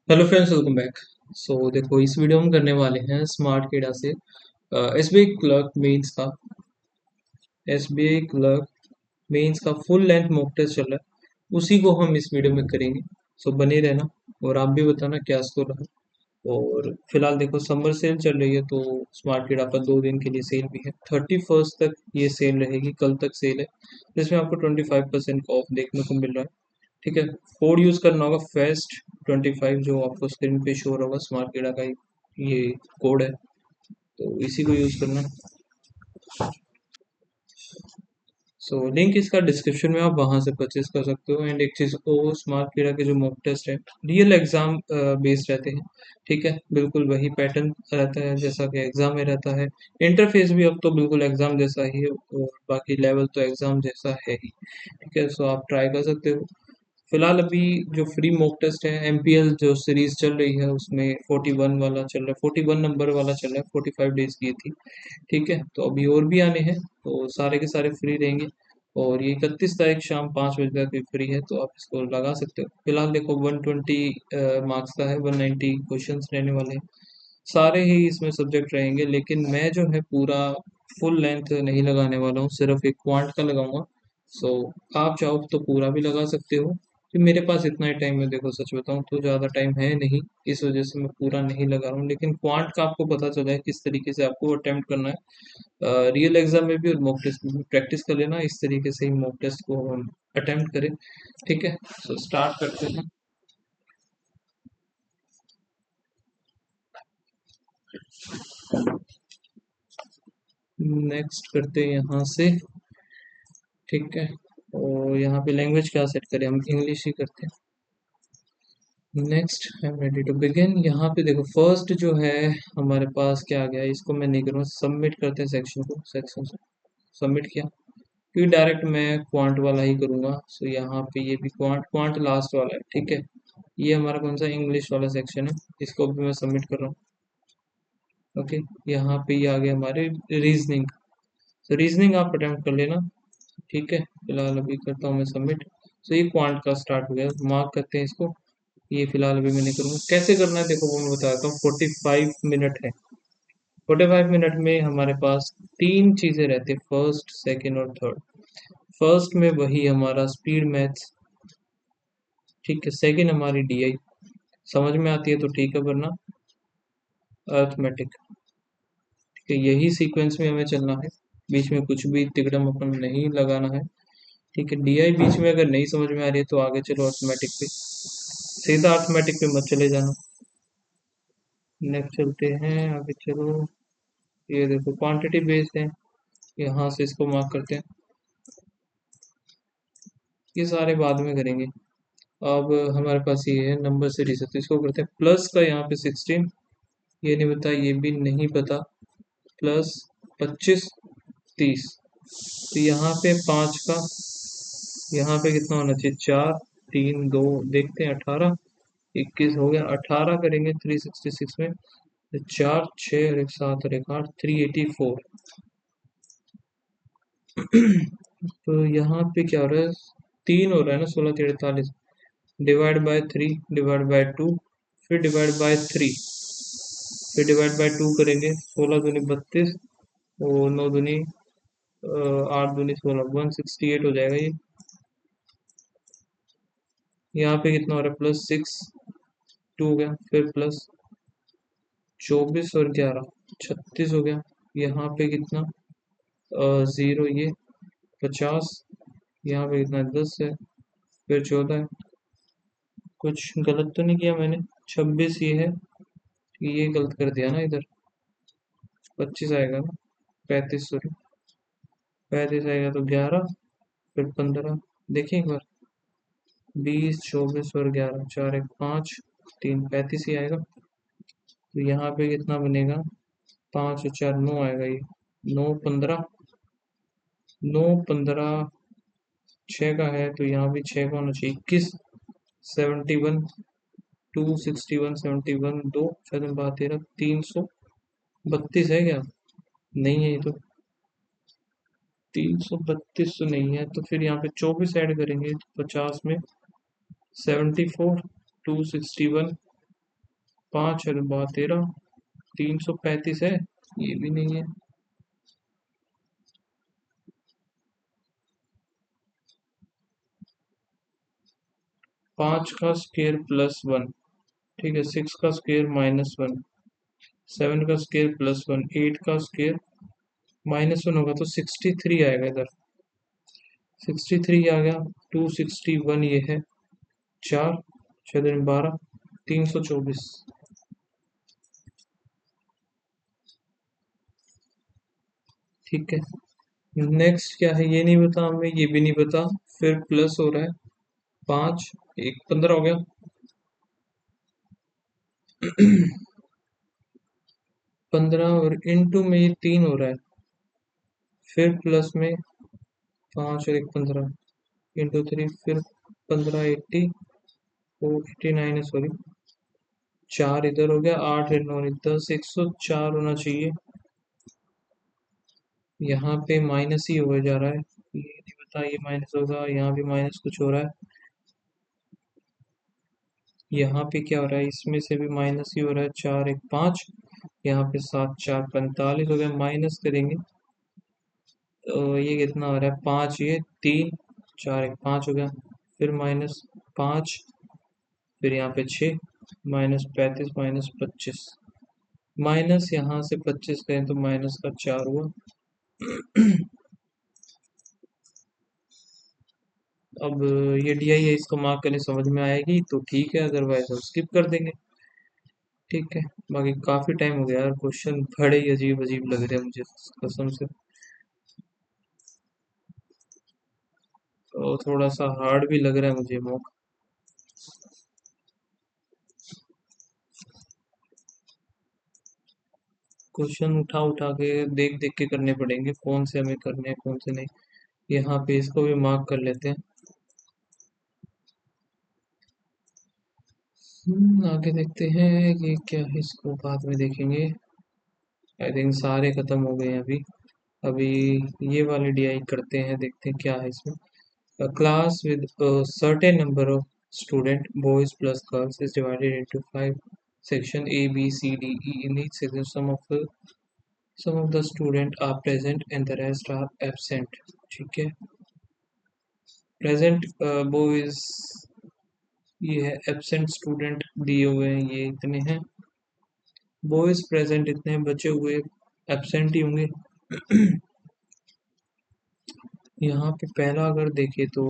Hello friends, welcome back. देखो, इस video में हम करने वाले हैं स्मार्ट केडा से एसबीआई क्लर्क मेंस का एसबीआई क्लर्क मेंस का फुल लेंथ मॉक टेस्ट चल रहा है, उसी को हम इस वीडियो में करेंगे। बने रहना और आप भी बताना क्या स्कोर रहा। और फिलहाल देखो, समर सेल चल रही है तो स्मार्ट केडा पर 2 दिन के लिए सेल भी है। 31st तक ये सेल रहेगी, कल तक सेल है, जिसमें आपको 25% का ऑफ देखने को मिल रहा है। ठीक है। कोड यूज करना होगा फेस्ट 25, जो आपको स्क्रीन पे शो होगा, स्मार्ट केडा का ये कोड है, तो इसी को यूज करना है। लिंक इसका डिस्क्रिप्शन में, आप वहां से परचेज कर सकते हो। एंड एक चीज को, स्मार्ट केडा के जो मॉक टेस्ट है रियल एग्जाम बेस्ड रहते हैं। ठीक है, बिल्कुल वही पैटर्न रहता है जैसा कि एग्जाम में रहता है। इंटरफेस भी अब तो बिल्कुल एग्जाम जैसा ही है, और बाकी लेवल तो एग्जाम जैसा है ही। ठीक है, आप ट्राई कर सकते हो। फिलहाल अभी जो फ्री मॉक टेस्ट है, एमपीएल जो सीरीज चल रही है उसमें 41 वाला चल रहा है, 41 नंबर वाला चल रहा है, 45 डेज की थी। ठीक है, तो अभी और भी आने हैं, तो सारे के सारे फ्री रहेंगे। और ये 31 तारीख शाम 5 बजे तक भी फ्री है, तो आप इसको लगा सकते हो। फिलहाल देखो, 120 मार्क्स का है, 190 क्वेश्चंस रहने वाले हैं। सारे ही इसमें सब्जेक्ट रहेंगे, लेकिन मैं जो है पूरा फुल लेंथ नहीं लगाने वाला हूँ, सिर्फ एक क्वांट का लगाऊंगा। सो आप चाहो तो पूरा भी लगा सकते हो, कि मेरे पास इतना ही टाइम है। देखो, सच बताऊं तो ज़्यादा टाइम है नहीं, इस वजह से मैं पूरा नहीं लगा रहा हूँ। लेकिन क्वांट का आपको पता चला है किस तरीके से आपको अटेम्प्ट करना है। रियल एग्जाम में भी और मॉक टेस्ट में भी प्रैक्टिस कर लेना, इस तरीके से ही मॉक टेस्ट को हम अटेम्प्ट करें। ठीक है, स्टार्ट करते हैं। नेक्स्ट करते हैं यहाँ से। ठीक है, और यहाँ पे लैंग्वेज क्या सेट करें, हम इंग्लिश ही करते हैं। Next, I am ready to begin. यहाँ पे देखो, फर्स्ट जो है हमारे पास क्या आ गया, इसको मैं नहीं करूँगा, सबमिट करते हैं सेक्शन को। सेक्शन से सबमिट किया, क्योंकि डायरेक्ट मैं क्वांट वाला ही करूँगा। यहाँ पे ये भी क्वांट क्वांट लास्ट वाला है। ठीक है, ये हमारा कौन सा इंग्लिश वाला सेक्शन है, इसको भी मैं सबमिट कर रहा हूँ। ओके, यहाँ पे ये आ गया हमारे रीजनिंग। रीजनिंग आप अटेम्प्ट कर लेना। ठीक है, फिलहाल अभी करता हूँ मैं सबमिट। ये क्वांट का स्टार्ट हो गया, मार्क करते हैं इसको। ये फिलहाल अभी मैं नहीं करूँगा, कैसे करना है देखो वो मैं बताता हूँ। 45 मिनट है। 45 मिनट में हमारे पास तीन चीज़ें रहती है, फर्स्ट, सेकंड और थर्ड। फर्स्ट में वही हमारा स्पीड मैथ्स। ठीक है, सेकंड हमारी डीआई, समझ में आती है तो ठीक है, वरना अर्थमेटिक। ठीक है, यही सीक्वेंस में हमें चलना है, बीच में कुछ भी तिकड़म अपन नहीं लगाना है। ठीक है, डीआई बीच में अगर नहीं समझ में आ रही है तो आगे चलो अर्थमेटिक पे, सीधा अर्थमेटिक पे मत चले जाना। नेक्स्ट चलते हैं आगे, चलो। ये देखो, क्वांटिटी बेस्ड है, यहाँ से इसको मार्क करते हैं। ये सारे बाद में करेंगे। अब हमारे पास ये है नंबर सीरीज है, तो इसको करते हैं प्लस का, यहाँ पे 16, ये नहीं पता, ये भी नहीं पता। प्लस 25, 30, तो यहाँ पे 5 का, यहाँ पे कितना होना चाहिए, 4, 3, 2, देखते हैं, 18, 21 हो गया। 18 करेंगे 366 में, तो 4, 6 और एक 7 और एक 8, 384। तो यहाँ पे क्या हो रहा है, 3 हो रहा है ना, 16, 43, डिवाइड बाय 3, डिवाइड बाय 2, फिर डिवाइड बाय 3, फिर डिवाइड बाय 2 करेंगे। 16 दूनी 32, और 9 दूनी 8 दूनी 16, 168 हो जाएगा ये। यहाँ पे कितना हो रहा है, प्लस 6, 2 हो गया, फिर प्लस 24 और 11, 36 हो गया। यहाँ पे कितना, 0, ये 50, यहाँ पे कितना 10 है, फिर 14 है। कुछ गलत तो नहीं किया मैंने, 26 ये है, ये गलत कर दिया ना इधर, 25 आएगा ना, 35, सॉरी, 35 आएगा तो 11, फिर 15, देखिए एक बार, 20, 24 और 11, 4, 1, 5, 3, 35 ही आएगा। तो यहाँ पे कितना बनेगा, 5 और 4, 9 आएगा ये, 9, 15, 9, 15, 6 का है, तो यहाँ भी 6 का होना चाहिए, 21, 71, 261, 71, 2, 7, 13, 332 है क्या, नहीं है ये तो, 332 तो नहीं है, तो फिर यहाँ पे 24 ऐड करेंगे तो 50 में 74, 261, 5 है तो 13, 335 है, ये भी नहीं है। 5 का स्क्वायर +1, ठीक है। 6 का स्क्वायर -1, 7 का स्क्वायर +1, 8 का स्क्वायर -1 होगा तो 63 आएगा इधर। 63 आ गया। 261 ये है। 4, 6 × 12, 324। ठीक है। नेक्स्ट क्या है ये नहीं पता हमें, ये भी नहीं पता। फिर प्लस हो रहा है 5, एक 15 हो गया। 15 और इंटू में ये 3 हो रहा है। फिर प्लस में 5 और एक 15, इंटू 3, फिर 15, 80, वो 89 है सॉरी। 4 इधर हो गया, 8 और 9, 10, 104 होना चाहिए। यहाँ पे माइनस ही हो जा रहा है, ये नहीं पता ये माइनस होगा, यहाँ भी माइनस कुछ हो रहा है। यहाँ पे क्या हो रहा है, इसमें से भी माइनस ही हो रहा है। 4, 1, 5, यहाँ पे 7, 4, 45 हो गया। माइनस करेंगे तो ये कितना हो रहा है, 5, ये 3, 4, 1, 5 हो गया। फिर -5, फिर यहाँ पे 6, -35, -25, माइनस यहाँ से 25 करें तो -4 हुआ। अब ये DI है, इसको मार्क करने समझ में आएगी तो ठीक है, अदरवाइज हम स्किप कर देंगे। ठीक है। बाकी काफी टाइम हो गया यार, क्वेश्चन बड़े ही अजीब अजीब लग रहे हैं मुझे कसम से। तो थोड़ा सा हार्ड भी लग रहा है मुझे मॉक। क्वेश्चन उठा उठा के देख देख के करने पड़ेंगे, कौन से हमें करने हैं कौन से नहीं। यहाँ पे इसको भी मार्क कर लेते हैं। आगे देखते हैं ये क्या है, इसको बाद में देखेंगे। आई थिंक सारे खत्म हो गए हैं अभी। अभी ये वाले DI करते हैं, देखते हैं क्या है इसमें। A class with a certain number of student, boys plus girls, is divided into 5 section A, B, C, D, E. In each section, some of the student are present and the rest are absent. ठीक है। Present boys ये है, absent student दिए हुए हैं ये इतने हैं। बॉयज प्रेजेंट इतने हैं, बचे हुए एब्सेंट ही होंगे। यहाँ पे पहला अगर देखे तो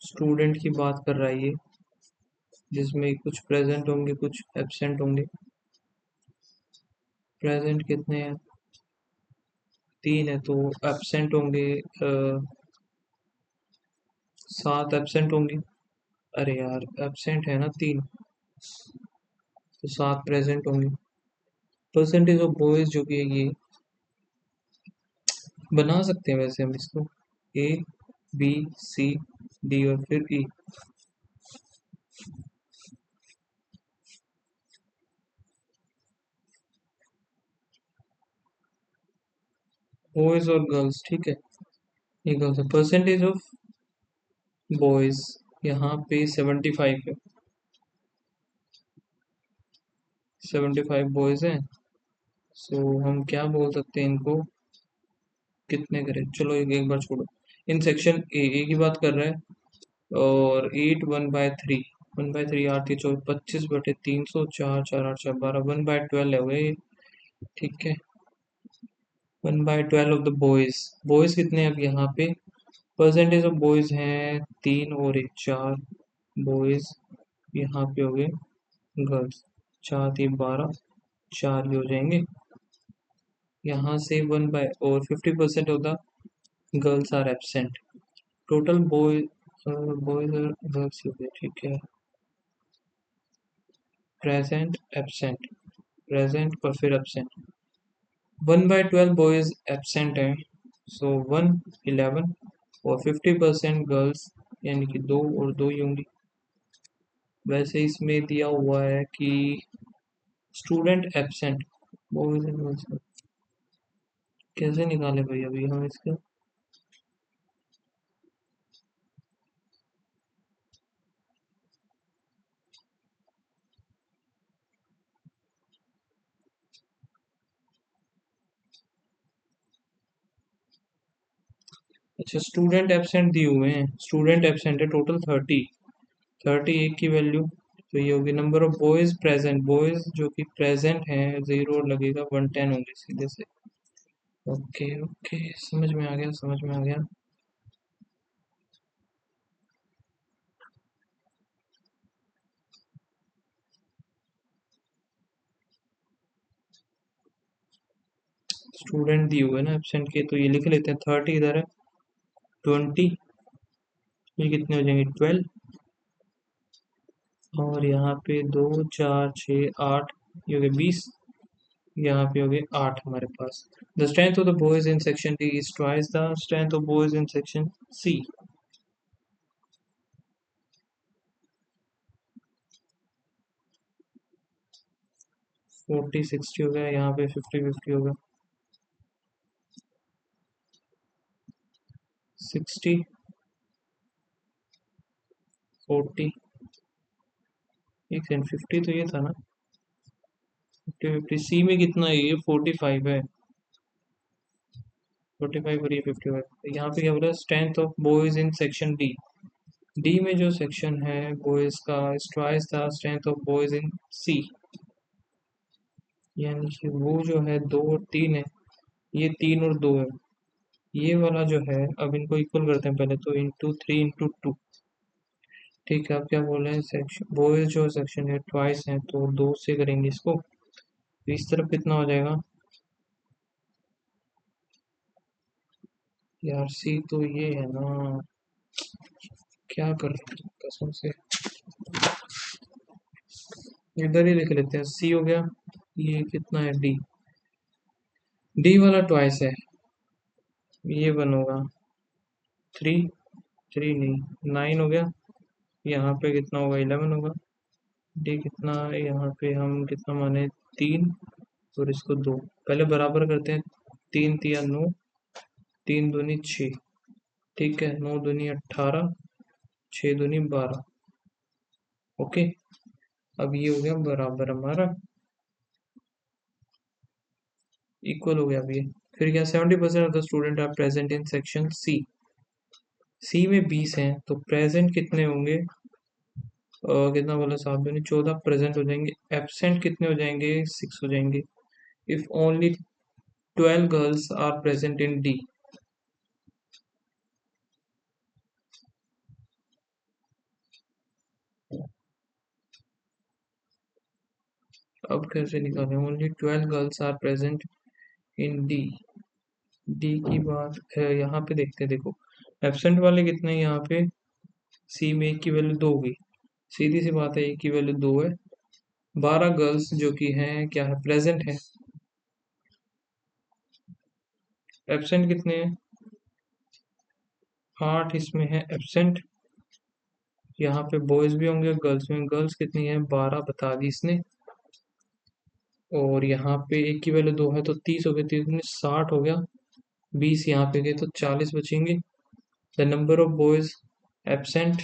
स्टूडेंट की बात कर रहा है ये, जिसमें कुछ प्रेजेंट होंगे कुछ एब्सेंट होंगे। प्रेजेंट कितने हैं, 3 है तो एब्सेंट होंगे 7 एब्सेंट होंगे। अरे यार एब्सेंट है ना 3, तो 7 प्रेजेंट होंगे। परसेंटेज ऑफ बॉयज जो कि है ये बना सकते हैं वैसे हम इसको, A, B, C, D और फिर E। बॉयज और गर्ल्स, ठीक है। ये गर्ल्स है। परसेंटेज ऑफ बॉयज यहाँ पे 75 है। 75 बॉयज हैं। सो हम क्या बोल सकते हैं इनको, कितने करें, चलो एक बार छोड़ो। इन सेक्शन ए की बात कर रहा है। और 8 1/3, 1/3, 8 के 24, 25/300, 4, 4, 8, 4, 12, 1/12 है ये। ठीक है। 1/12 ऑफ द बॉयज, बॉयज कितने हैं अब यहाँ पे, परसेंटेज ऑफ बॉयज हैं 3 और एक 4 बॉयज। यहाँ पे हो गए गर्ल्स, 4, 3, 12, 4 ही हो जाएंगे। यहाँ से 50% of the girls are absent. Total boys और गर्ल्स हो गए, ठीक है। प्रेजेंट एबसेंट, प्रेजेंट और फिर एबसेंट। 1/12 बॉयज एबसेंट हैं, सो 1, 11 और 50% गर्ल्स, यानी कि 2 और 2 ही होंगी। वैसे इसमें दिया हुआ है कि student absent, boys and girls, कैसे निकाले भाई अभी हम इसका। अच्छा, स्टूडेंट एब्सेंट दिए हुए हैं, स्टूडेंट एब्सेंट है टोटल 30, एक की वैल्यू तो ये होगी। Number of boys present, boys जो कि प्रेजेंट हैं 0 लगेगा, 110 होंगे सीधे से। ओके ओके, समझ में आ गया, समझ में आ गया। स्टूडेंट दिए हुए ना एब्सेंट के, तो ये लिख लेते हैं 30 इधर है, 20 ये कितने हो जाएंगे 12, और यहाँ पे 2 4 6 8 ये हो गए 20, यहाँ पे हो गए 8 हमारे पास। The strength of the boys in section D is twice the strength of boys in section C. 40 60 हो गया, यहाँ पे 50 50 होगा, 60 40, एक सेकंड 50 तो ये था ना, 50 50 सी में कितना है, ये 45 है, 45 और ये 55। यहाँ पे क्या बोला, strength of boys in section D, D में जो सेक्शन है बॉयज का is twice the strength of boys in C, यानी कि वो जो है 2 और 3 है, ये 3 और 2 है, ये वाला जो है, अब इनको इक्वल करते हैं पहले तो, इंटू 3 इंटू 2। ठीक है, अब क्या बोल रहे हैं, सेक्शन बॉयज जो सेक्शन है ट्वाइस है, तो 2 से करेंगे इसको, तो इस तरफ कितना हो जाएगा यार, सी तो ये है ना, क्या कर रहे हैं कसम से, इधर ही लिख लेते हैं, सी हो गया, ये कितना है डी, डी वाला ट्वाइस है, ये 1 होगा, 3 3 नहीं 9 हो गया, यहाँ पे कितना होगा 11 होगा, डी कितना है, यहाँ पे हम कितना माने 3, और इसको 2, पहले बराबर करते हैं, 3 3 9, 3 दूनी 6, ठीक है, 9 दूनी 18, 6 दूनी 12, ओके। अब ये हो गया बराबर हमारा, इक्वल हो गया अब ये। फिर क्या, 70% of the student are present in section C, C में 20 हैं तो प्रेजेंट कितने होंगे, कितना बोला साहब ने, 14 प्रेजेंट हो जाएंगे, एब्सेंट कितने हो जाएंगे, 6 हो जाएंगे। If only 12 girls are present in D, अब कैसे निकालें, only 12 girls are present in D, D की बात है, यहाँ पे देखते हैं, देखो एब्सेंट वाले कितने हैं यहाँ पे, सी में एक की वैल्यू 2 होगी, सीधी सी बात है, एक की वैल्यू 2 है, 12 गर्ल्स जो कि हैं क्या है, प्रेजेंट है, एब्सेंट कितने हैं, 8 इसमें है एब्सेंट, यहाँ पे बॉयज भी होंगे, गर्ल्स में, गर्ल्स कितनी है 12 बता दी इसने, और यहाँ पे एक की वैल्यू 2 है तो 30 हो गए, 30 में 60 हो गया, 20 यहाँ पे गए तो 40 बचेंगे। The number of boys absent,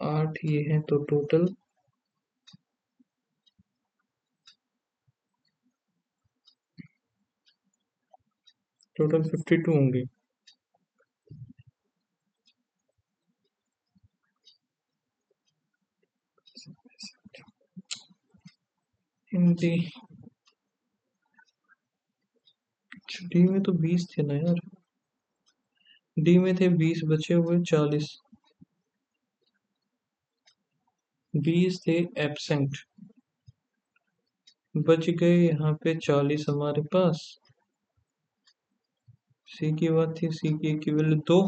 आठ ये है तो टोटल 52 होंगे। हिंदी, डी में तो 20 थे ना यार, डी में थे 20, बचे हुए 40, 20 थे एब्सेंट, बच गए यहाँ पे 40 हमारे पास। सी की बात थी, सी की वैल्यू 2,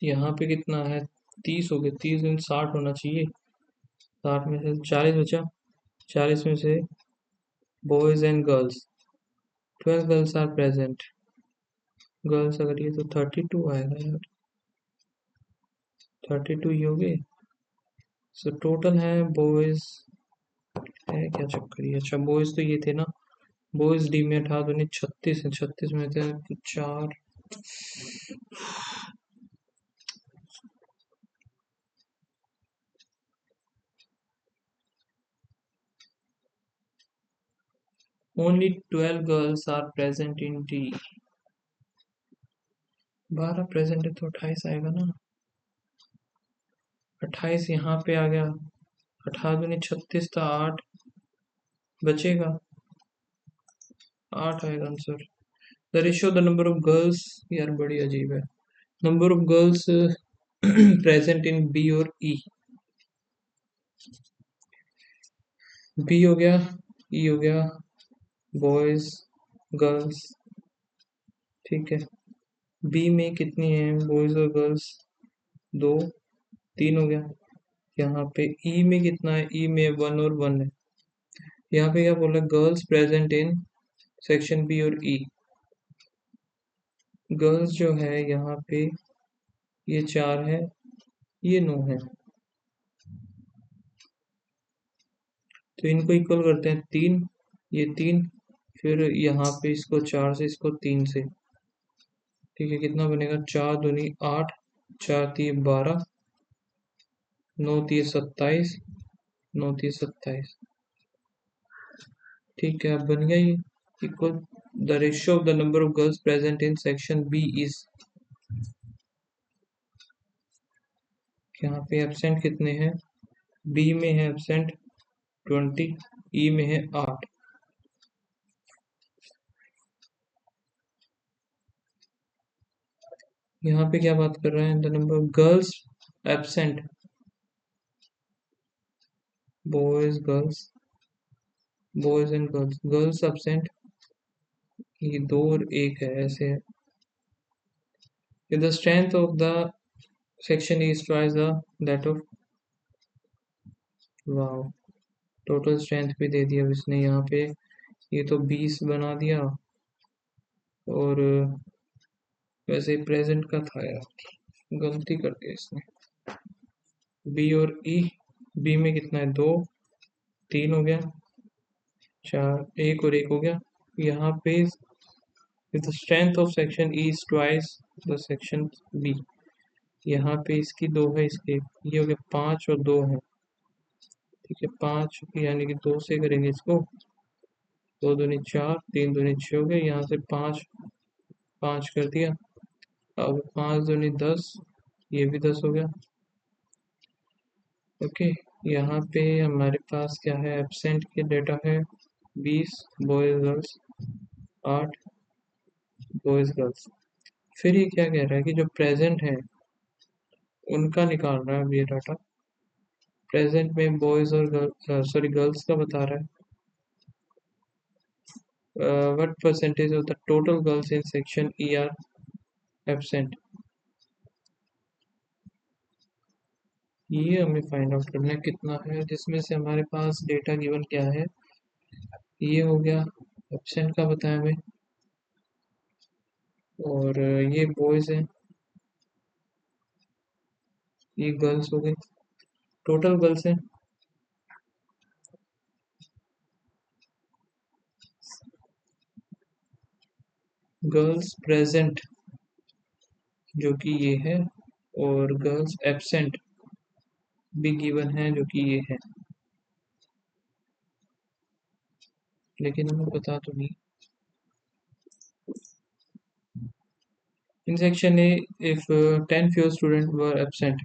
यहाँ पे कितना है 30 हो गए, 30 में 60 होना चाहिए, 60 में से 40 बचा, 40 में से boys and girls, 12 girls are present, girls अगर ये तो 32 आएगा यार, 32 ही हो गए, सो टोटल है बॉयज है क्या चक्कर ये, अच्छा बॉयज तो ये थे ना, बॉयज डी में 18 दूनी 36 है, 36 में थे 4, only 12 girls are present in D. 12 present है तो 28 आएगा ना। 28 यहाँ पे आ गया। 18 दूनी 36 था, 8 बचेगा, 8 आएगा आंसर। The ratio the number of girls, यार बड़ी अजीब है। Number of girls present in B और ई। बी हो गया, ई हो गया, बॉयज गर्ल्स, ठीक है। बी में कितनी है बॉयज और गर्ल्स? 2, 3 हो गया। यहाँ पे ई में कितना है? ई में 1 और 1 है। यहाँ पे क्या बोला? Girls present in section B और ई। गर्ल्स जो है यहाँ पे ये 4 है, ये 9 है, तो इनको इक्वल करते हैं 3, ये 3, फिर यहाँ पे इसको 4 से, इसको 3 से, ठीक है। कितना बनेगा? 4 दूनी 8, 4 तीन 12, 9 तीन 27, 9 तीन 27, ठीक है। अब बन गया ये equal. The ratio of the number of girls present in section B is, यहाँ पे एब्सेंट कितने हैं? बी में है एब्सेंट 20, ई में है 8। यहाँ पे क्या बात कर रहे हैं? The number of girls absent, boys girls, boys and girls, girls absent, ये 2 और 1 है, ऐसे है। The strength of the section is twice the that of, wow, total strength भी दे दिया अब इसने यहाँ पे। ये तो 20 बना दिया, और वैसे प्रेजेंट का था यार, गलती कर दिया इसने। बी और ई, बी में कितना है? 2, 3 हो गया, 4, 1 और 1 हो गया। यहाँ पे the strength of section E is twice the section B. यहाँ पे इसकी 2 है, इसके ये हो गया 5 और 2 है, ठीक है। 5 यानी कि 2 से करेंगे इसको, 2 दूनी 4, 3 दूनी 6 हो गए, यहाँ से 5, 5 कर दिया। अब 5 दूनी 10, ये भी 10 हो गया, ओके। यहाँ पे हमारे पास क्या है? एब्सेंट के डेटा है 20 बॉयज गर्ल्स, 8 बॉयज गर्ल्स। फिर ये क्या कह रहा है कि जो प्रेजेंट है उनका निकाल रहा है अब ये डाटा। प्रेजेंट में बॉयज और गर्ल्स, सॉरी गर्ल्स का बता रहा है। What percentage of the total girls in section E R absent, ये हमें फाइंड आउट करना है कितना है, जिसमें से हमारे पास डेटा गिवन क्या है? ये हो गया, एब्सेंट का बताया हमें, और ये बॉयज हैं, ये गर्ल्स हो गई, टोटल गर्ल्स हैं। गर्ल्स प्रेजेंट जो कि ये है, और गर्ल्स एब्सेंट भी गिवन है जो कि ये है, लेकिन हमें पता तो नहीं। In section A if 10 fewer students were absent,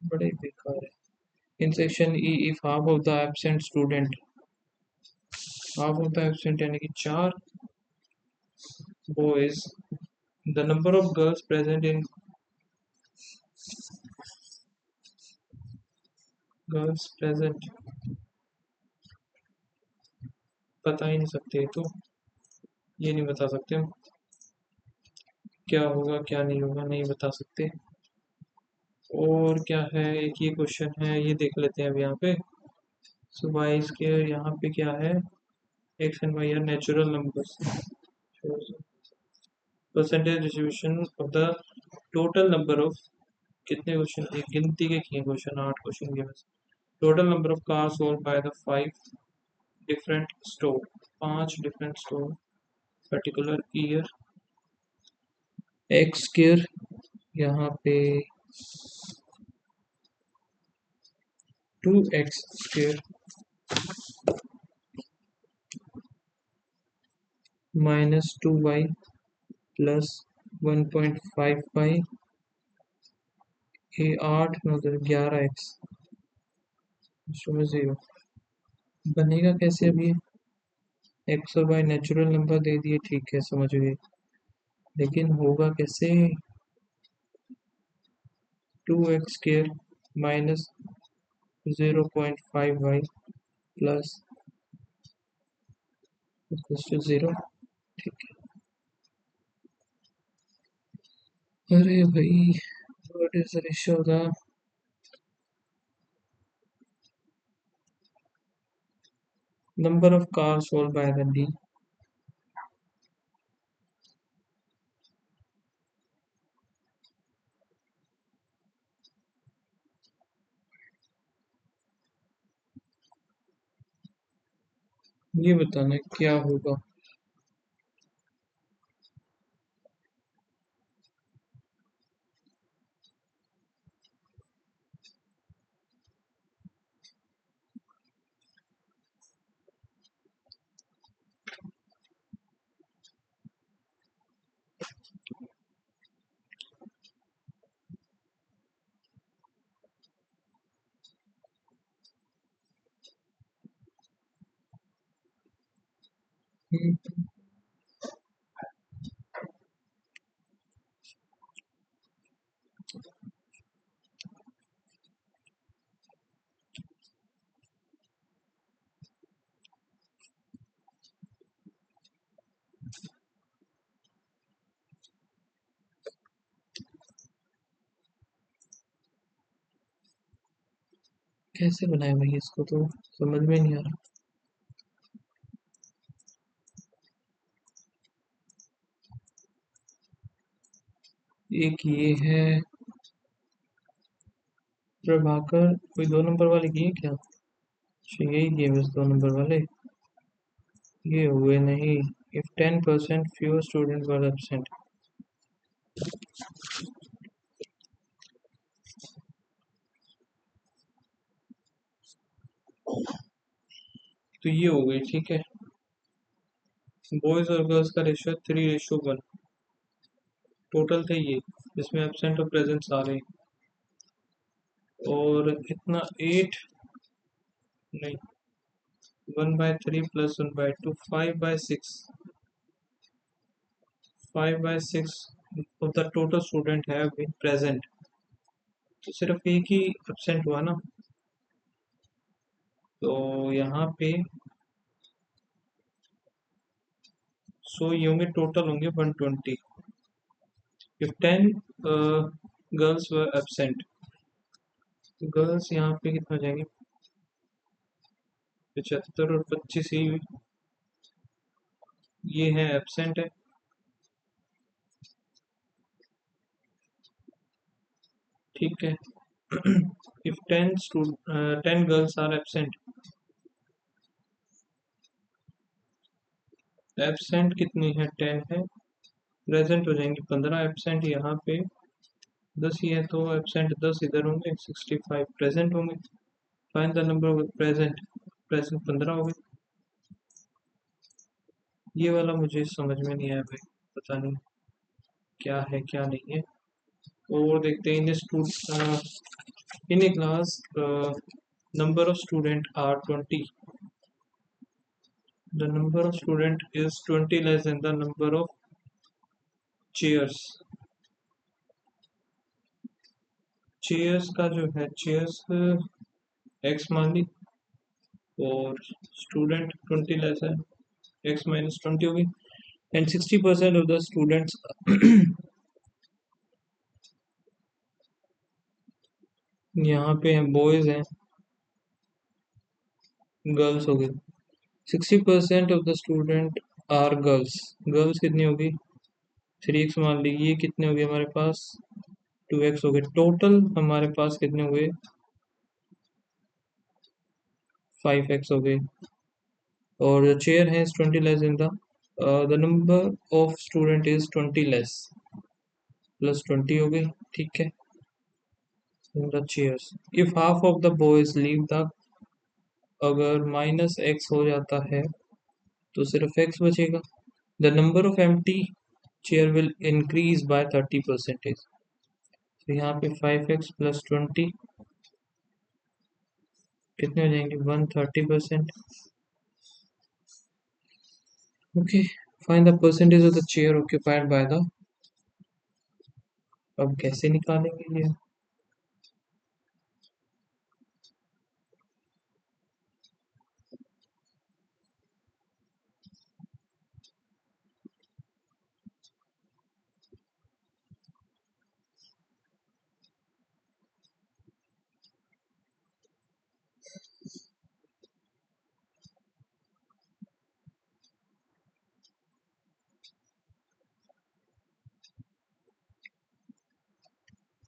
बड़े बेकार है। In section E if half of the absent student, half of the absent यानी कि 4 boys, the number of girls present in, girls present बता ही नहीं सकते, तो ये नहीं बता सकते हम क्या होगा क्या नहीं होगा, नहीं बता सकते। और क्या है, एक ये क्वेश्चन है, ये देख लेते हैं अब यहाँ पे। सो वाई के यहाँ पे क्या है? X and Y are natural numbers, percentage distribution of the total number of, कितने क्वेश्चन, एक गिनती के किए क्वेश्चन, 8 क्वेश्चन के बस। Total number of car sold by the 5 different store, 5 different store, particular year, X स्क्र यहाँ पे 2x² minus 2y plus 1.5y, ये 8 मतलब 11x में 0 बनेगा कैसे? अब ये एक्स और वाई नेचुरल नंबर दे दिए, ठीक है समझ गए, लेकिन होगा कैसे? 2x² माइनस 0.5y प्लस 0, ठीक है। अरे भाई, what is the ratio of the number of cars sold by the D? ये बताना क्या होगा। कैसे बनाए भाई, इसको तो समझ में नहीं आ रहा। एक ये है प्रभाकर, कोई 2 नंबर वाले किए क्या? अच्छा यही किए बस 2 नंबर वाले, ये हुए नहीं। If 10% fewer student were absent, तो ये हो गई, ठीक है। बॉयज और गर्ल्स का रेशियो 3:1, टोटल थे ये, इसमें एब्सेंट और प्रेजेंट सारे, और इतना 8 नहीं, 1/3 plus 1/2, 5/6, 5/6 of the total student have been present, तो सिर्फ एक ही एब्सेंट हुआ ना, तो यहाँ पे ये होंगे, टोटल होंगे 120। If 10 girls were absent, girls यहाँ पे कितना हो जाएंगे, 75 और 25 ही, ये है एब्सेंट है, ठीक है। If 10 girls are absent, absent कितनी है, 10 है, प्रेजेंट हो जाएंगे 15, एब्सेंट यहाँ पे 10 ही है, तो एब्सेंट 10 इधर होंगे, 65 प्रेजेंट होंगे। Find the number of present, present 15 हो गए। ये वाला मुझे समझ में नहीं आया भाई, पता नहीं क्या है क्या नहीं है। और देखते हैं इन ए class number of student are 20, the number of student is 20 less than the number of chairs, chairs का जो है, चेयर्स x मान ली, और स्टूडेंट 20 लेस है, x माइनस 20 होगी, एंड 60% ऑफ द स्टूडेंट्स यहाँ पे हैं, बॉयज हैं, गर्ल्स हो गई, 60% of the student are girls, girls कितनी होगी, 3x मान ली, ये कितने हो गए हमारे पास, 2x हो गए, टोटल हमारे पास कितने हुए, 5x हो गए, और जो चेयर है 20 less in the number of student is 20 less, plus 20 हो गई, ठीक है। in the chairs. If half of the boys leave the, अगर माइनस एक्स हो जाता है तो सिर्फ एक्स बचेगा. The number of empty chair will increase by 30%. तो यहाँ पे 5x प्लस 20 कितने हो जाएंगे 130%. Okay, find the percentage of the chair occupied by the. अब कैसे निकालेंगे ये.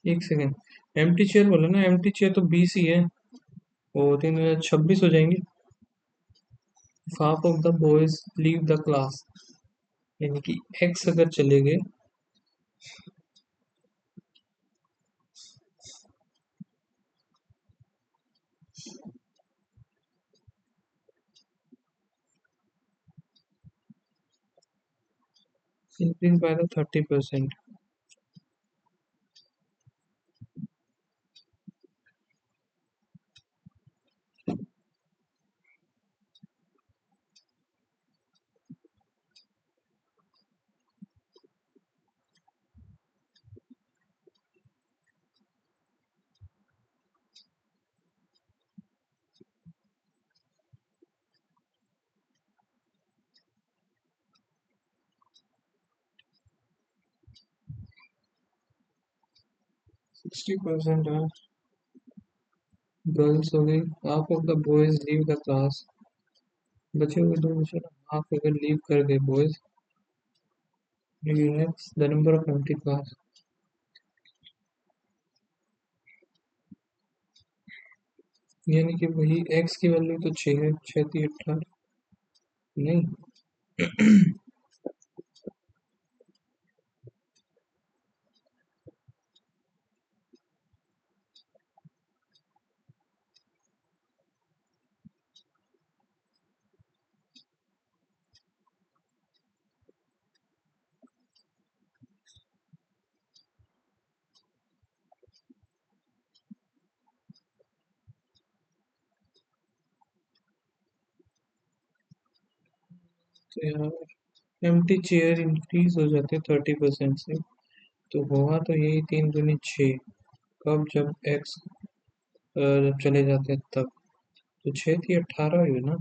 1 सेकेंड. एम्प्टी चेयर बोला ना, एम्प्टी चेयर तो 20 ही है. वो 3 26 हो जाएंगे. Half of the boys leave the class, यानी कि एक्स अगर चले गए increase by the 30%. Sixty percent है, गर्ल्स हो गई. Half of the boys leave the class, बचे हुए दो बचे ना. हाफ अगर लीव कर गए boys, the number of empty class. यानी कि वही एक्स की वैल्यू तो 6 है. 6 3 18 नहीं. तो यार एम्प्टी चेयर इंक्रीज हो जाते 30% से. तो हुआ तो यही 3 दूनी 6. कब, जब एक्स जब चले जाते हैं तब. तो 6 थी 18 हुई ना.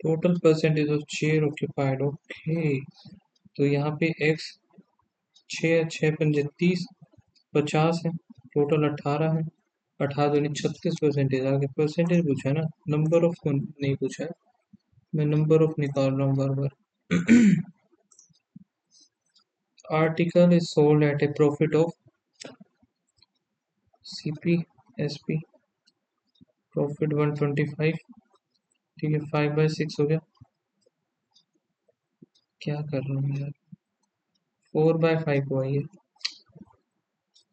Total percentage of chair occupied. Okay, तो यहाँ पे एक्स 6 6 पंजे 30, 50 है. टोटल 18 है. 18 दूनी 36%. आगे परसेंटेज पूछा है ना, नंबर ऑफ को नहीं पूछा है. मैं नंबर ऑफ निकाल रहा हूँ बार बार. Article is sold at a profit of CP SP. Profit 125. ठीक है, 5/6 हो गया. क्या कर रहा हूँ यार. 4/5 हुआ ये.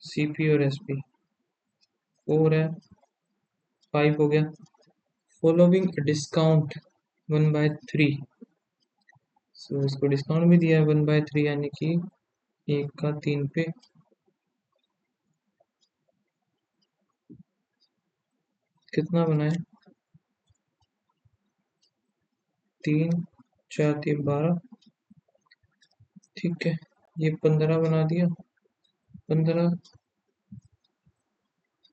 सीपी और एसपी 4 है, 5 हो गया. Following discount 1/3. सो इसको डिस्काउंट भी दिया है 1/3, यानी कि 1/3 पे. कितना बना है 3 4 3 12. ठीक है, ये 15 बना दिया. 15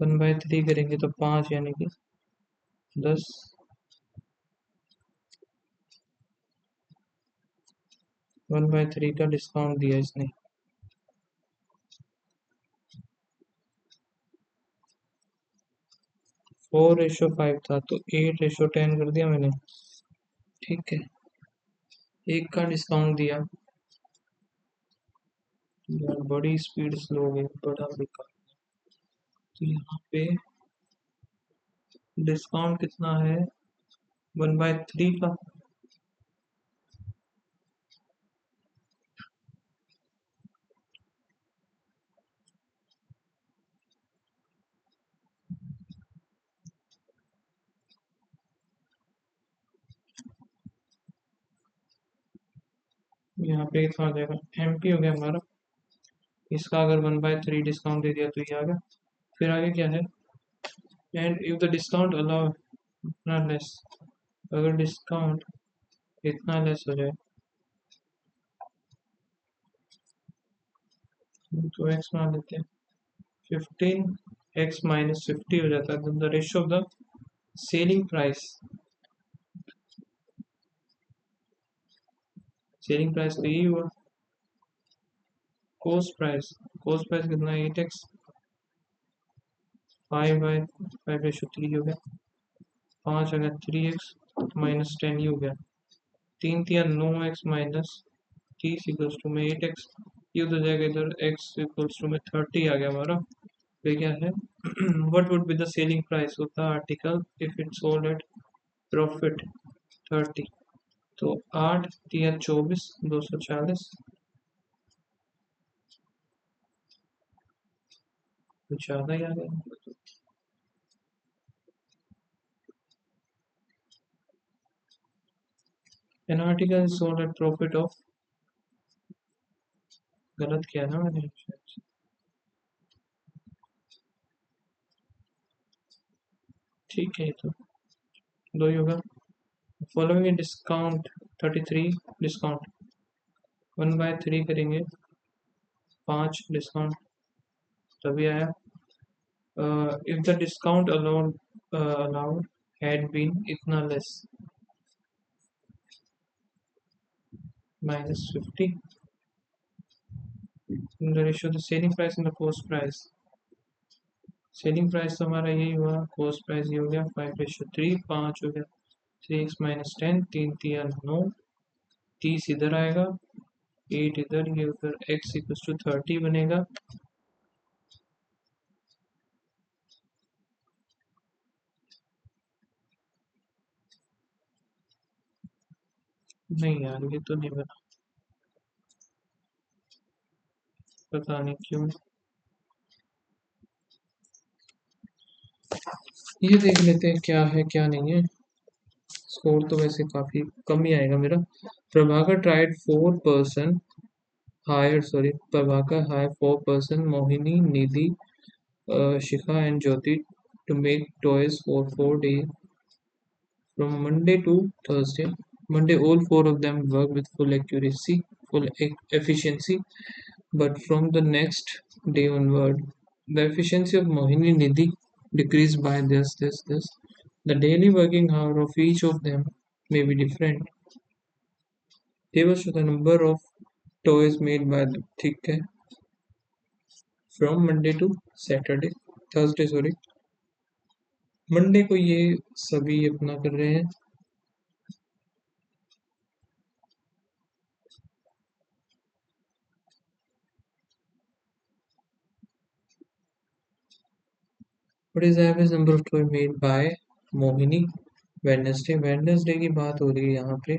1/3 करेंगे तो 5, यानी कि 10. 1/3 का डिस्काउंट दिया इसने. 4:5 था तो 8:10 कर दिया मैंने. ठीक है, एक का डिस्काउंट दिया. यार बड़ी स्पीड स्लो हो गई, बड़ा बेकार. तो यहाँ पे डिस्काउंट कितना है 1/3 का. यहाँ पे इतना आ जाएगा, MP हो गया हमारा। इसका अगर 1/3 डिस्काउंट दे दिया तो ये आ गया। फिर आगे क्या है, and if the discount allow इतना लेस, अगर डिस्काउंट इतना लेस हो जाए तो x मान लेते हैं, 15x माइनस 50 हो जाता है, the ratio of the selling price, selling price तो यही हुआ, कोस्ट प्राइस कितना है 8x, 5/5/3 हो गया, 5 हो गया 3x माइनस 10 ही हो गया, 3 9 x माइनस 30 इक्वल्स टू में 8x, ये उधर जाएगा इधर, x इक्वल्स टू में 30 आ गया हमारा। फिर क्या है, what would be the selling price of the article if it sold at profit 30, तो 8 × 3 = 24, 240, कुछ ज़्यादा ही आ गया। An article is sold at profit of, गलत किया ना मैंने, ठीक है, तो दो ही होगा। फॉलोइंग डिस्काउंट 33, डिस्काउंट 1/3 करेंगे, 5 डिस्काउंट, तभी आया। If the discount allowed had been इतना less, -50, in the ratio the selling price in the cost price, selling price तो हमारा यही हुआ, कॉस्ट प्राइस ये हो गया 5/3, 5 हो गया, 3x माइनस 10, 3 × 3 = 9, 30 इधर आएगा, 8 इधर, ये उधर, x इक्वल्स टू 30 बनेगा। नहीं यार, ये तो नहीं बना, पता नहीं क्यों। ये देख लेते हैं क्या है क्या नहीं है। स्कोर तो वैसे काफी कम ही आएगा मेरा। Prabhakar tried 4 person hired, sorry, Prabhakar hired 4 person, Mohini, Nidhi, Shikha and Jyoti, to make toys for 4 days from Monday to Thursday. Monday, all four of them worked with full accuracy, full efficiency, but from the next day onward, the efficiency of Mohini Nidhi decreased by this. The daily working hour of each of them may be different. Tables show the number of toys made by them, ठीक है, from Monday to Saturday, Thursday, sorry, Monday को ये सभी अपना कर रहे हैं, what is the average number of toy made by Mohini Wednesday की बात हो रही है यहाँ पे।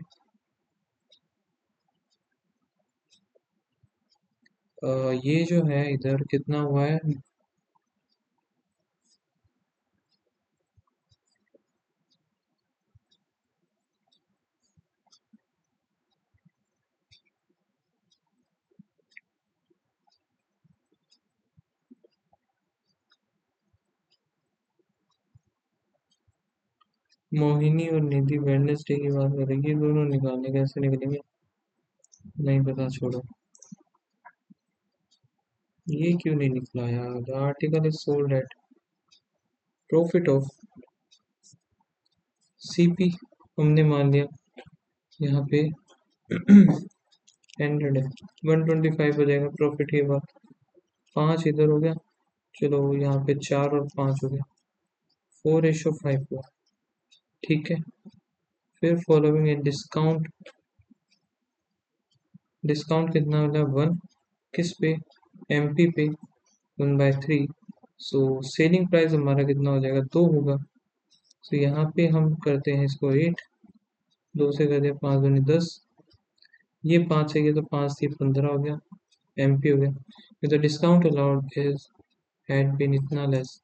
ये जो है इधर कितना हुआ है, मोहिनी और निधि वेडनेसडे की बात हो रही है, दोनों निकालने, कैसे निकलेंगे, नहीं पता, छोड़ो। ये क्यों नहीं निकला यार, the article is sold eight profit of CP, हमने मान लिया यहाँ पे 100 है, 125 हो जाएगा प्रॉफिट के बाद, 5 इधर हो गया, चलो यहाँ पे 4 और 5 हो गया, 4:5 हुआ, ठीक है। फिर फॉलोइंग है डिस्काउंट, डिस्काउंट कितना हो गया 1, किस पे, MP पे, 1/3, सो सेलिंग प्राइस हमारा कितना हो जाएगा 2 होगा, तो यहाँ पे हम करते हैं इसको 8, 2 से करते हैं 5 दूनी 10, ये 5 है, ये तो 5 थी, 15 हो गया, MP हो गया। The discount allowed is had been इतना लेस,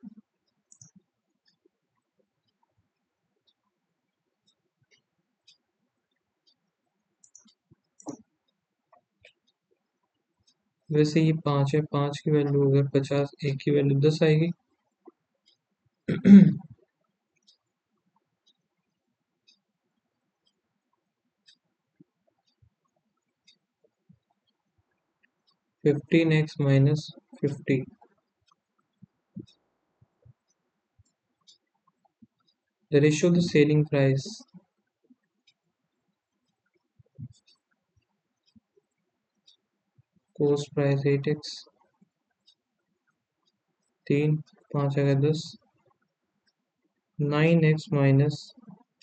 वैसे ये 5 है, 5 की वैल्यू अगर 50, 1 की वैल्यू 10 आएगी। 15x minus 50, the ratio of the selling price, cost price 8x, 3, 5 आएगा 10, 9x माइनस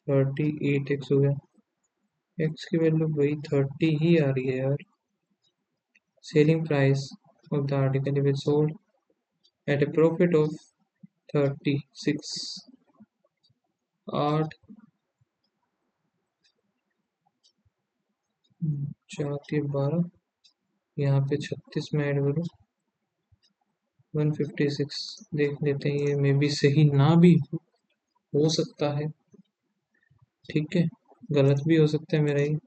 30, 8x हो गया। x की वैल्यू वही 30 ही आ रही है यार। Selling price of the article if it's sold at a profit of 36, 8, 4 के 12, यहाँ पे 36 में ऐड करो 156। देख लेते हैं, ये मे बी सही ना भी हो सकता है, ठीक है, गलत भी हो सकता है मेरा ये।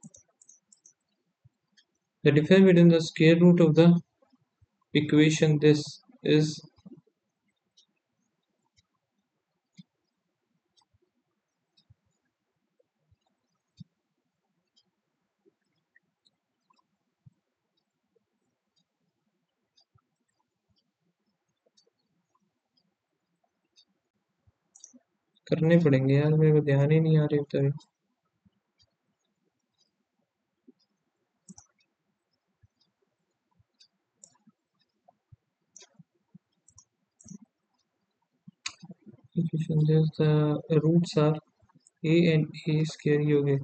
The difference between the square root of the equation this is करने पड़ेंगे यार, मेरे को ध्यान ही नहीं आ रही तभी। Equation this the roots are a and a square ही हो गए।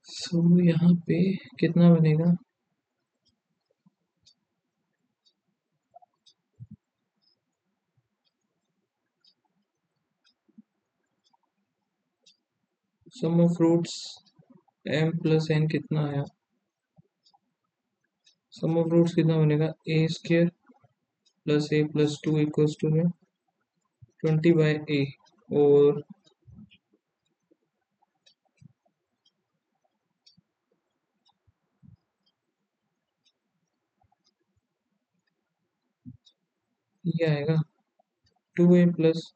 सो यहाँ पे कितना बनेगा, sum of roots m plus n कितना आया, सम ऑफ रूट्स कितना बनेगा, a square plus a plus 2 equals to में 20/a, और ये आएगा 2a प्लस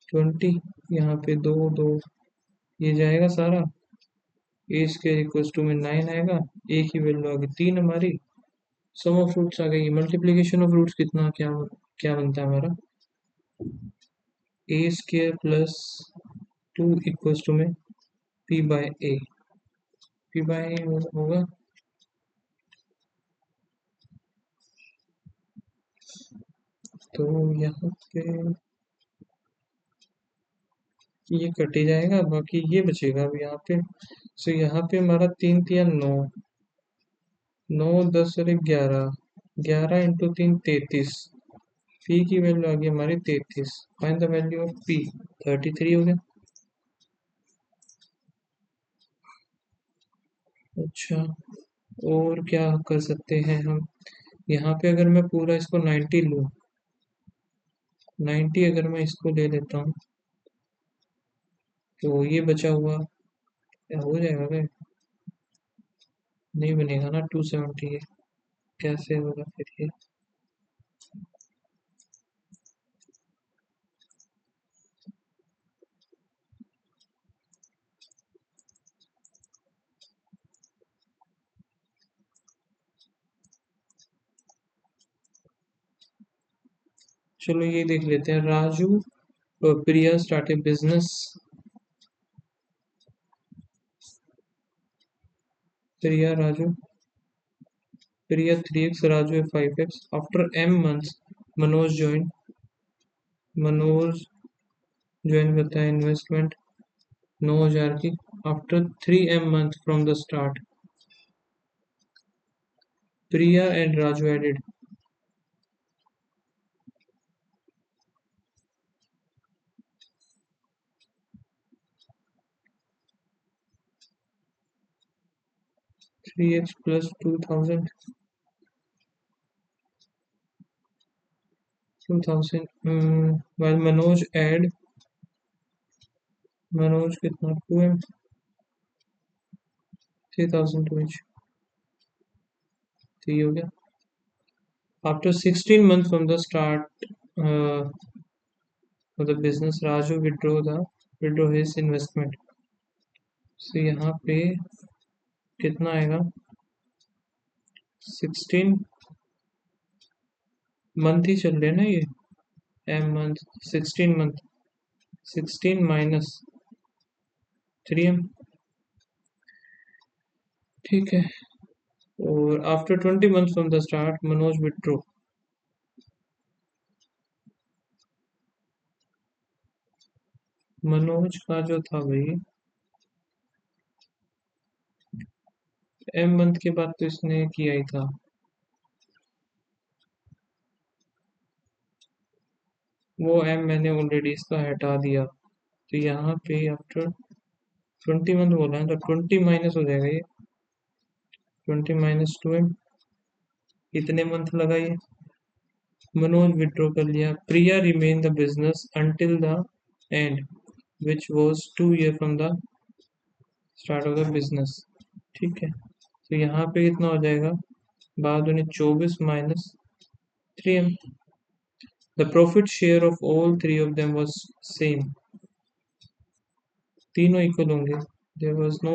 20, यहाँ पे 2 2 ये जाएगा सारा, ए स्क्र इक्वल्स टू में 9 आएगा, ए की वैल्यू आ गई 3 हमारी, सम ऑफ रूट्स आ गई, मल्टीप्लीकेशन ऑफ रूट्स कितना, क्या क्या बनता है हमारा, ए स्क्र प्लस 2 इक्वल्स टू में पी बाय ए, पी बाय ए होगा, तो यहाँ पे ये कट ही जाएगा, बाकी ये बचेगा अब यहाँ पे। सो यहाँ पे हमारा 3 तिया 9, 9 10 और 11, 11 इंटू 3 33, पी की वैल्यू आ गई हमारी 33, find the value of P, 33 हो गया। अच्छा, और क्या कर सकते हैं हम, यहाँ पे अगर मैं पूरा इसको 90 लूँ, 90 अगर मैं इसको ले लेता हूँ, तो ये बचा हुआ क्या हो जाएगा क्या, नहीं बनेगा ना 270, है कैसे होगा फिर ये। चलो ये देख लेते हैं, Raju Priya start a business, Priya Raju, Priya 3x, Raju है 5x, after m months Manoj join, Manoj join करता है इन्वेस्टमेंट 9,000 की, after 3m month from the start Priya and Raju added 3x plus 2000, 2000, while Manoj add Manoj कितना 2M 3000 टू each, तो ये हो गया। After 16 months from the start of the business, Raju withdraw his investment। तो यहाँ पे कितना आएगा, 16 मंथ ही चल रहे ना ये, M month, 16 month, 16 minus 3M, ठीक है। और after 20 months from the start Manoj withdraw, Manoj का जो था भाई M मंथ के बाद तो इसने किया ही था, वो M मैंने ऑलरेडी इसका हटा दिया। तो यहाँ पे आफ्टर 20 मंथ बोला है तो 20 माइनस हो जाएगा ये, 20 माइनस 2M, कितने मंथ लगा ये, मनोज विड्रॉ कर लिया। Priya remain the business until the end which was 2 year from the start of the business, ठीक है। तो यहाँ पे कितना हो जाएगा, बाद उन्हें 24 minus 3M। The profit share of all three of them was same, तीनों इक्वल होंगे, there was no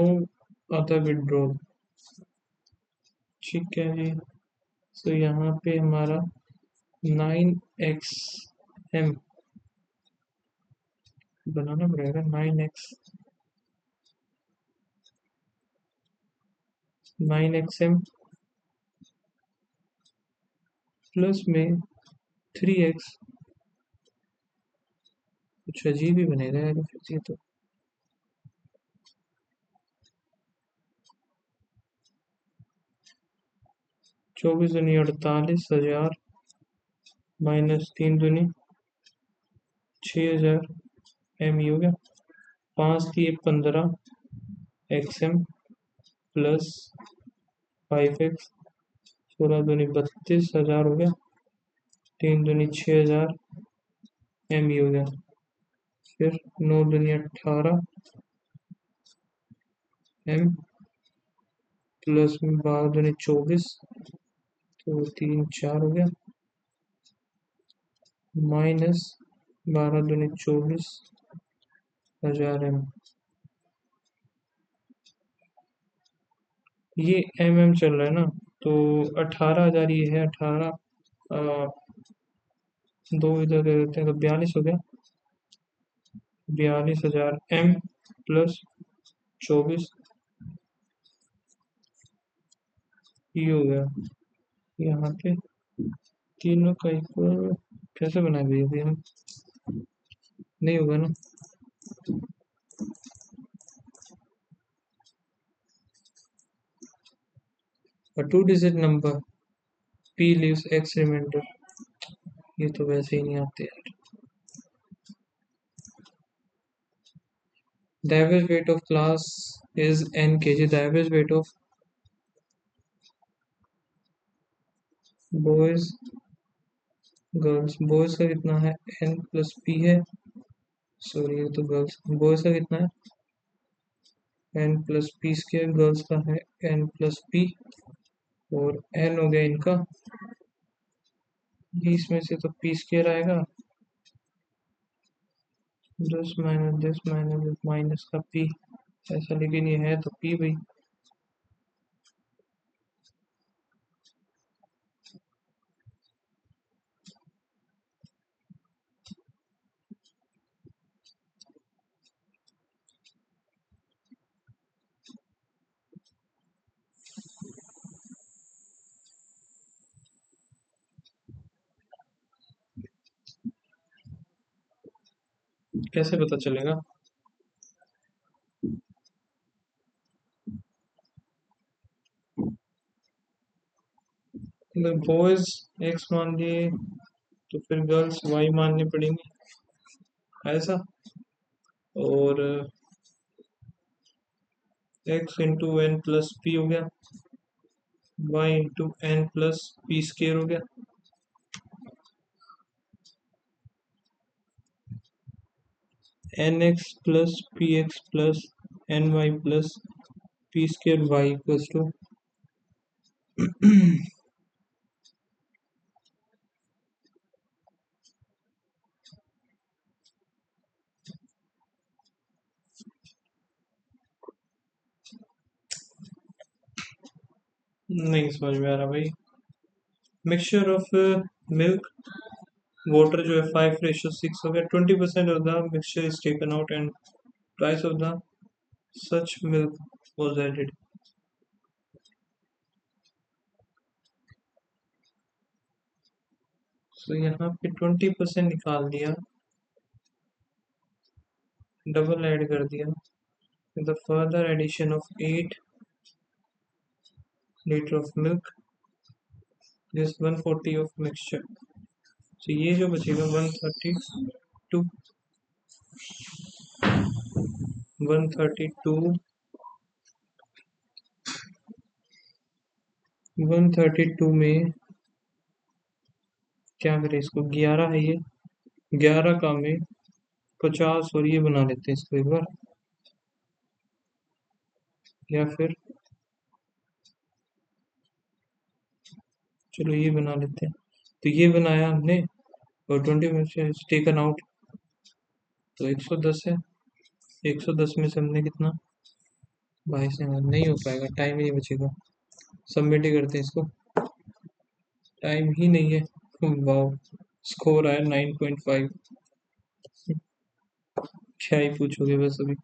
other withdrawal, ठीक है जी। तो यहाँ पे हमारा 9XM बनाना पड़ेगा, 9XM प्लस में 3X, कुछ अजीब ही बनेगा यार फिर ये तो। 24 दूनी 48,000 माइनस 3 दूनी 6,000 M, हो गया। 5 3 15 XM प्लस 5X, 16 दूनी 32,000 हो गया, 3 दूनी 6,000 M, हो गया। फिर 9 दूनी 18M प्लस में 12 दूनी 24, तो 3 4 हो गया, माइनस 12 दूनी 24,000 M। ये चल रहा है ना, तो 18,000 ये है, 18 दो इधर दे देते हैं तो 42 हो गया, 42,000 M प्लस 24, ये हो गया। यहाँ पे तीनों का इक्वल कैसे बनाए भैया, अभी हम नहीं होगा ना। A 2 digit number P leaves X remainder, ये तो वैसे ही नहीं आते यार। The average weight of class is N kg, the average weight of boys girls, boys का कितना है N प्लस P है, सॉरी ये तो गर्ल्स, बॉयज का कितना है N plus P square, girls का है N प्लस P, और N हो गया इनका, इसमें से तो P स्क्र आएगा, 10 माइनस 10 माइनस माइनस का P, ऐसा, लेकिन ये है तो P भाई। कैसे पता चलेगा, बॉयज X मान लिए तो फिर गर्ल्स Y माननी पड़ेंगी, ऐसा। और X into N plus P हो गया, Y into N plus P स्क्र हो गया, N X plus P X plus N Y plus P स्क्र वाई इक्वल्स टू नहीं समझ में आ रहा भाई। मिक्सचर ऑफ मिल्क वाटर जो है 5:6 हो गया। 20% of the mixture is taken out and price of the such milk was added. तो यहाँ पे 20% निकाल दिया, डबल ऐड कर दिया, the further addition of 8 litre of milk this 140 of mixture. तो ये जो बचेगा 132 132 132 में क्या करें इसको, 11 है ये, 11 का में 50 और ये बना लेते हैं इसको एक बार, या फिर चलो ये बना लेते हैं। तो ये बनाया हमने और 20 में से टेकन आउट तो 110 है। 110 में से हमने कितना, 22 नहीं हो पाएगा, टाइम ही नहीं बचेगा। सबमिट ही करते हैं इसको, टाइम ही नहीं है। वाओ, स्कोर आया 9.5। क्या ही पूछोगे, बस अभी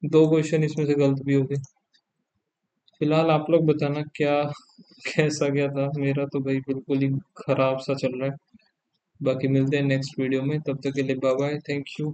2 क्वेश्चन इसमें से गलत भी हो गए। फिलहाल आप लोग बताना क्या कैसा गया था। मेरा तो भाई बिल्कुल ही खराब सा चल रहा है। बाकी मिलते हैं नेक्स्ट वीडियो में, तब तक के लिए बाय बाय, थैंक यू।